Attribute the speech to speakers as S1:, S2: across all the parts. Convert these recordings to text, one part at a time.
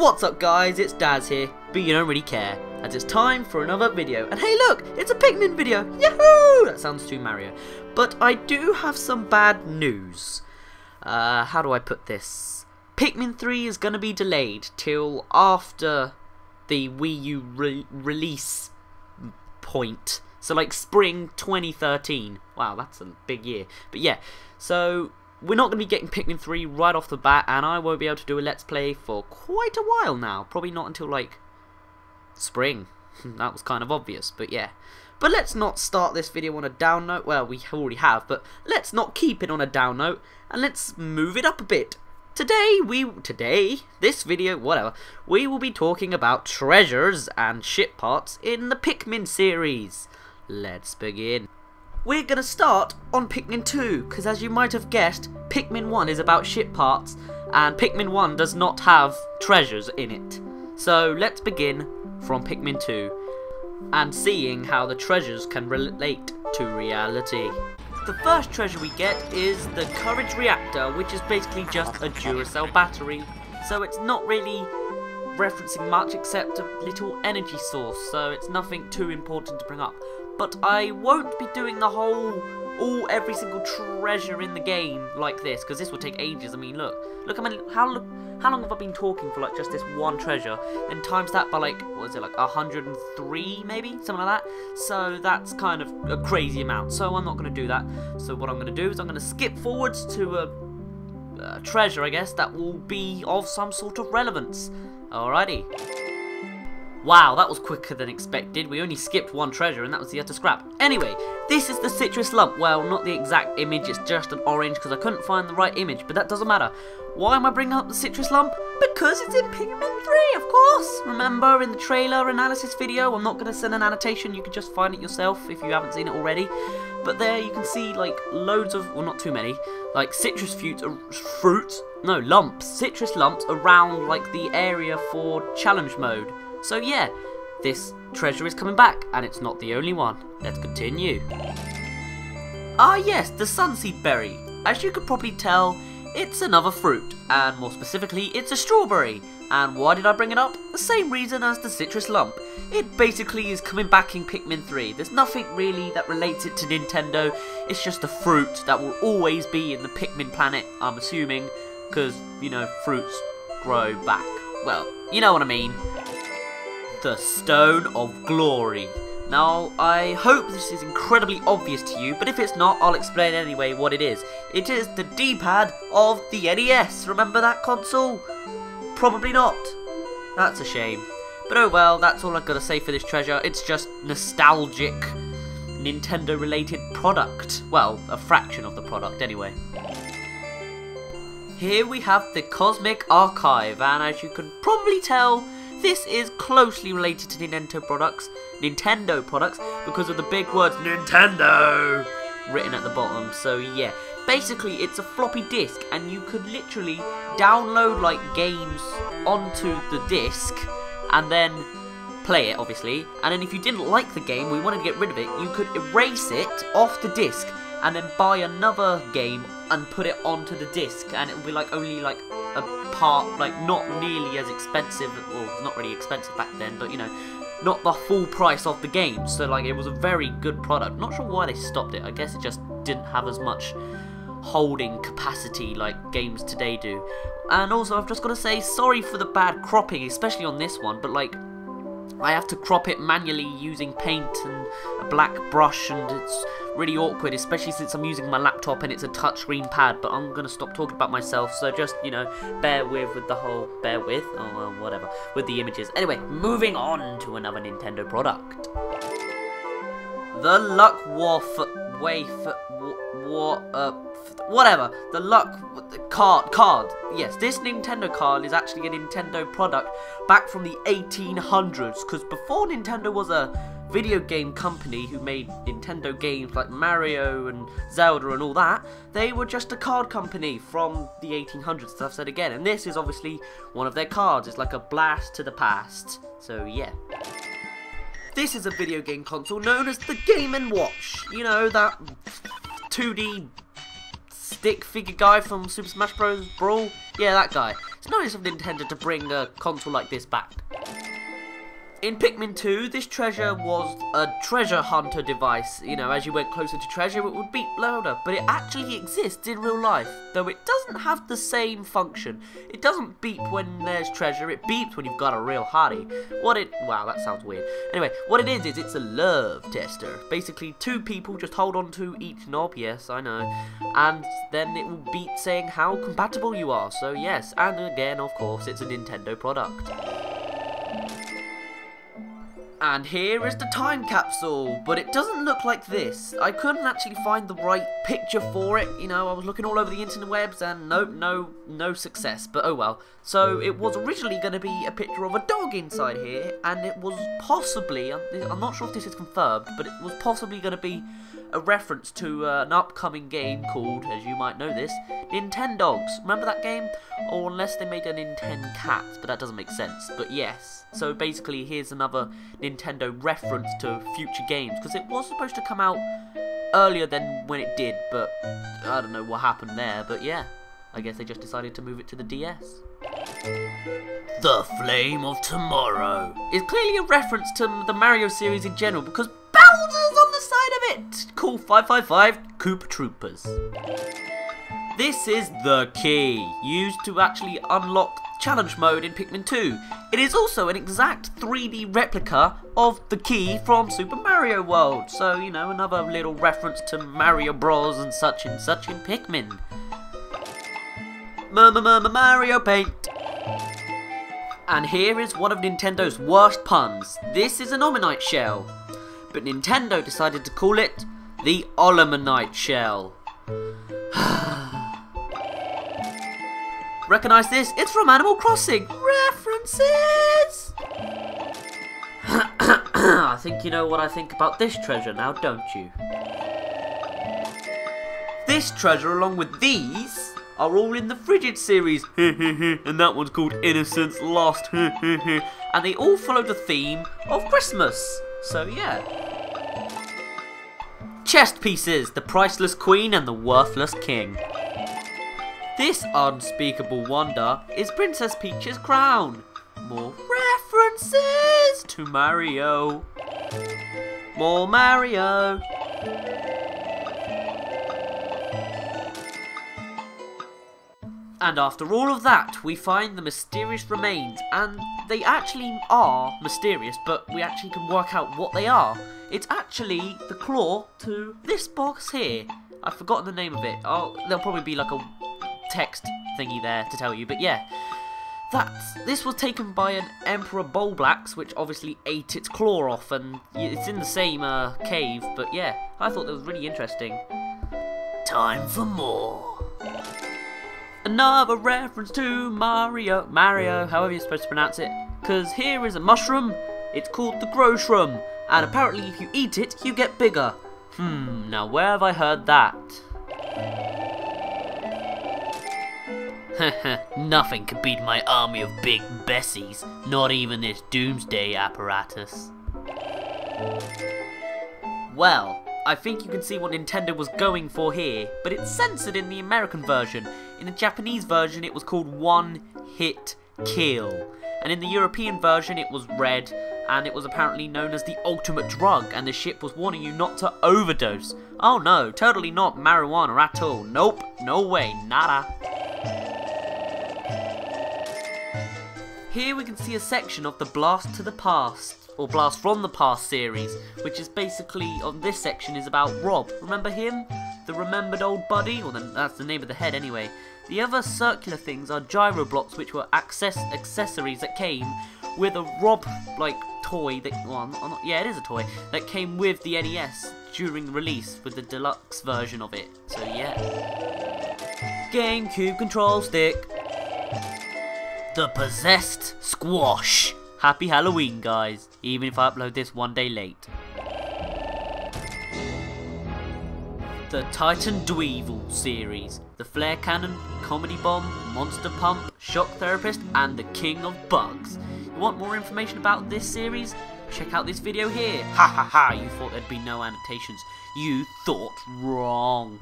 S1: What's up guys, it's Daz here, but you don't really care, as it's time for another video. And hey look, it's a Pikmin video, yahoo! That sounds too Mario. But I do have some bad news. How do I put this? Pikmin 3 is going to be delayed till after the Wii U release point. So like spring 2013. Wow, that's a big year. But yeah, so we're not going to be getting Pikmin 3 right off the bat, and I won't be able to do a Let's Play for quite a while now. Probably not until, like, spring. That was kind of obvious, but yeah. But let's not start this video on a down note. Well, we already have, but let's not keep it on a down note, and let's move it up a bit. This video, whatever, we will be talking about treasures and ship parts in the Pikmin series. Let's begin. We're going to start on Pikmin 2, because as you might have guessed, Pikmin 1 is about ship parts, and Pikmin 1 does not have treasures in it. So let's begin from Pikmin 2, and seeing how the treasures can relate to reality. The first treasure we get is the Courage Reactor, which is basically just a Duracell battery, so it's not really referencing much except a little energy source, so it's nothing too important to bring up. But I won't be doing the whole, every single treasure in the game like this, because this will take ages. I mean, look how long have I been talking for like just this one treasure, and times that by like, what is it, like 103 maybe, something like that. So that's kind of a crazy amount. So I'm not going to do that. So what I'm going to do is I'm going to skip forwards to a treasure, I guess, that will be of some sort of relevance. Alrighty. Wow, that was quicker than expected. We only skipped one treasure, and that was the utter scrap. Anyway, this is the citrus lump. Well, not the exact image, it's just an orange, because I couldn't find the right image, but that doesn't matter. Why am I bringing up the citrus lump? Because it's in Pikmin 3, of course! Remember, in the trailer analysis video, I'm not going to send an annotation, you can just find it yourself if you haven't seen it already. But there you can see, like, loads of, well, not too many, like, citrus lumps around, like, the area for challenge mode. So yeah, this treasure is coming back, and it's not the only one. Let's continue. Ah yes, the sunseed berry. As you could probably tell, it's another fruit, and more specifically, it's a strawberry. And why did I bring it up? The same reason as the citrus lump. It basically is coming back in Pikmin 3. There's nothing really that relates it to Nintendo. It's just a fruit that will always be in the Pikmin planet, I'm assuming, because, you know, fruits grow back. Well, you know what I mean. The Stone of Glory. Now, I hope this is incredibly obvious to you, but if it's not, I'll explain anyway what it is. It is the D-pad of the NES. Remember that console? Probably not. That's a shame. But oh well, that's all I've got to say for this treasure. It's just nostalgic, Nintendo-related product. Well, a fraction of the product anyway. Here we have the Cosmic Archive, and as you can probably tell, this is closely related to Nintendo products, because of the big words Nintendo written at the bottom. So yeah, basically it's a floppy disk, and you could literally download like games onto the disc and then play it, obviously. And then if you didn't like the game, we wanted to get rid of it, you could erase it off the disc and then buy another game and put it onto the disc, and it would be like only like a part, like not nearly as expensive, well, not really expensive back then, but you know, not the full price of the game. So like, it was a very good product. Not sure why they stopped it. I guess it just didn't have as much holding capacity like games today do. And also, I've just got to say sorry for the bad cropping, especially on this one, but like, I have to crop it manually using paint and a black brush, and it's really awkward, especially since I'm using my laptop and it's a touchscreen pad. But I'm going to stop talking about myself, so just, you know, bear with the whole, whatever, with the images. Anyway, moving on to another Nintendo product. The Luck whatever, the Luck card. Yes, this Nintendo card is actually a Nintendo product back from the 1800s, because before Nintendo was a video game company who made Nintendo games like Mario and Zelda and all that, they were just a card company from the 1800s, as I've said again, and this is obviously one of their cards. It's like a blast to the past, so yeah. This is a video game console known as the Game & Watch. You know, that 2D stick figure guy from Super Smash Bros. Brawl? Yeah, that guy. It's nice of Nintendo to bring a console like this back. In Pikmin 2, this treasure was a treasure hunter device. You know, as you went closer to treasure, it would beep louder. But it actually exists in real life, though it doesn't have the same function. It doesn't beep when there's treasure, it beeps when you've got a real hottie. Wow, that sounds weird. Anyway, what it is it's a love tester. Basically, two people just hold on to each knob, yes, I know. And then it will beep saying how compatible you are. So yes, and again, of course, it's a Nintendo product. And here is the time capsule, but it doesn't look like this. I couldn't actually find the right picture for it. You know, I was looking all over the interwebs and nope, no success, but oh well. So it was originally going to be a picture of a dog inside here, and it was possibly, I'm not sure if this is confirmed, but it was possibly going to be a reference to an upcoming game called, as you might know this, Nintendogs. Remember that game? Or unless they made a Nintendo Cats, but that doesn't make sense. But yes, so basically here's another Nintendo reference to future games, because it was supposed to come out earlier than when it did, but I don't know what happened there, but yeah, I guess they just decided to move it to the DS. The Flame of Tomorrow is clearly a reference to the Mario series in general, because Bowser's on the side of it! Call 555 Koopa Troopers. This is the key, used to actually unlock challenge mode in Pikmin 2. It is also an exact 3D replica of the key from Super Mario World. So, you know, another little reference to Mario Bros and such in Pikmin. Mario Paint. And here is one of Nintendo's worst puns. This is an Omanite shell, but Nintendo decided to call it the Olamanite shell. Recognize this? It's from Animal Crossing. References! I think you know what I think about this treasure now, don't you? This treasure, along with these, are all in the Frigid series. And that one's called Innocence Lost. And they all follow the theme of Christmas. So yeah. Chest pieces, the priceless queen and the worthless king. This unspeakable wonder is Princess Peach's crown. More references to Mario. More Mario. And after all of that, we find the mysterious remains, and they actually are mysterious, but we actually can work out what they are. It's actually the claw to this box here. I've forgotten the name of it. There'll probably be like a text thingy there to tell you, but yeah. This was taken by an Emperor Bolblax, which obviously ate its claw off, and it's in the same cave, but yeah, I thought that was really interesting. Time for more. Another reference to Mario, however you're supposed to pronounce it, because here is a mushroom, it's called the Groshroom, and apparently if you eat it, you get bigger. Now where have I heard that? Nothing could beat my army of big Bessies, not even this doomsday apparatus. Well, I think you can see what Nintendo was going for here, but it's censored in the American version. In the Japanese version it was called One Hit Kill, and in the European version it was red, and it was apparently known as the ultimate drug, and the ship was warning you not to overdose. Oh no, totally not marijuana at all. Nope, no way, nada. Here we can see a section of the Blast to the Past, or Blast from the Past series, which is basically, on this section, is about Rob. Remember him? The remembered old buddy? Well, then that's the name of the head anyway. The other circular things are gyro blocks, which were accessories that came with a Rob, like, toy that, well, yeah, it is a toy, that came with the NES during the release with the deluxe version of it. So yeah. GameCube control stick. The Possessed Squash. Happy Halloween, guys, even if I upload this one day late. The Titan Dweevil series. The Flare Cannon, Comedy Bomb, Monster Pump, Shock Therapist, and the King of Bugs. You want more information about this series? Check out this video here. Ha ha ha, you thought there'd be no annotations. You thought wrong.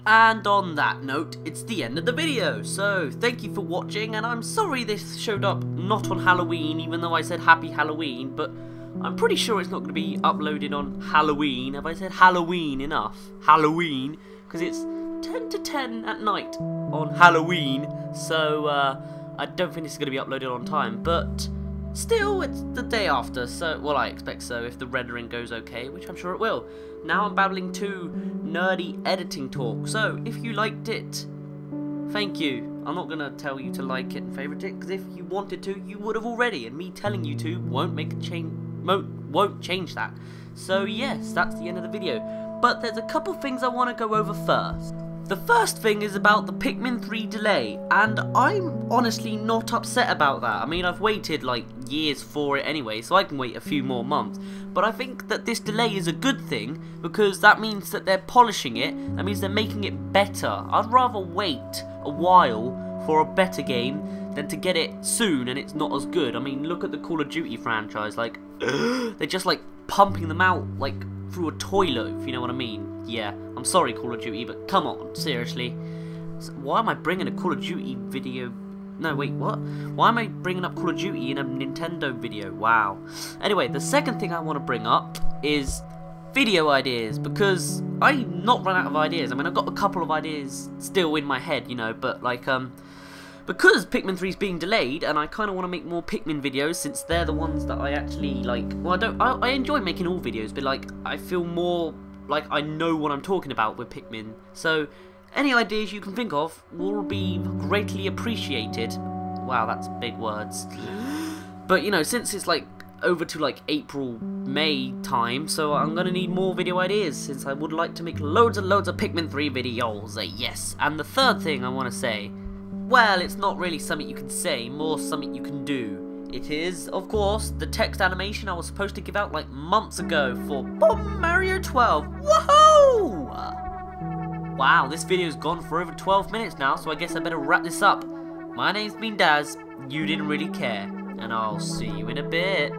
S1: And on that note, it's the end of the video, so thank you for watching, and I'm sorry this showed up not on Halloween, even though I said Happy Halloween, but I'm pretty sure it's not going to be uploaded on Halloween. Have I said Halloween enough? Halloween, because it's 10 to 10 at night on Halloween, so I don't think this is going to be uploaded on time, but still, it's the day after, so, well, I expect so, if the rendering goes okay, which I'm sure it will. Now I'm babbling to nerdy editing talk, so if you liked it, thank you. I'm not going to tell you to like it and favourite it, because if you wanted to, you would have already, and me telling you to won't make a change, won't change that. So yes, that's the end of the video, but there's a couple things I want to go over first. The first thing is about the Pikmin 3 delay, and I'm honestly not upset about that. I mean, I've waited like years for it anyway, so I can wait a few more months. But I think that this delay is a good thing, because that means that they're polishing it, that means they're making it better. I'd rather wait a while for a better game than to get it soon and it's not as good. I mean, look at the Call of Duty franchise, like, they're just like pumping them out like through a toilet, if you know what I mean. Yeah, I'm sorry Call of Duty, but come on, seriously. So why am I bringing a Call of Duty video? No, wait, what? Why am I bringing up Call of Duty in a Nintendo video? Wow. Anyway, the second thing I want to bring up is video ideas, because I've not run out of ideas. I mean, I've got a couple of ideas still in my head, you know, but like, because Pikmin 3 is being delayed, and I kind of want to make more Pikmin videos, since they're the ones that I actually, like, well, I enjoy making all videos, but, like, I feel more like I know what I'm talking about with Pikmin. So, any ideas you can think of will be greatly appreciated. Wow, that's big words. But, you know, since it's, like, over to, like, April, May time, so I'm gonna need more video ideas, since I would like to make loads and loads of Pikmin 3 videos, yes. And the third thing I want to say, well, it's not really something you can say, more something you can do. It is, of course, the text animation I was supposed to give out like months ago for Mario 12. Woohoo! Wow, this video's gone for over 12 minutes now, so I guess I better wrap this up. My name's been Daz, you didn't really care, and I'll see you in a bit.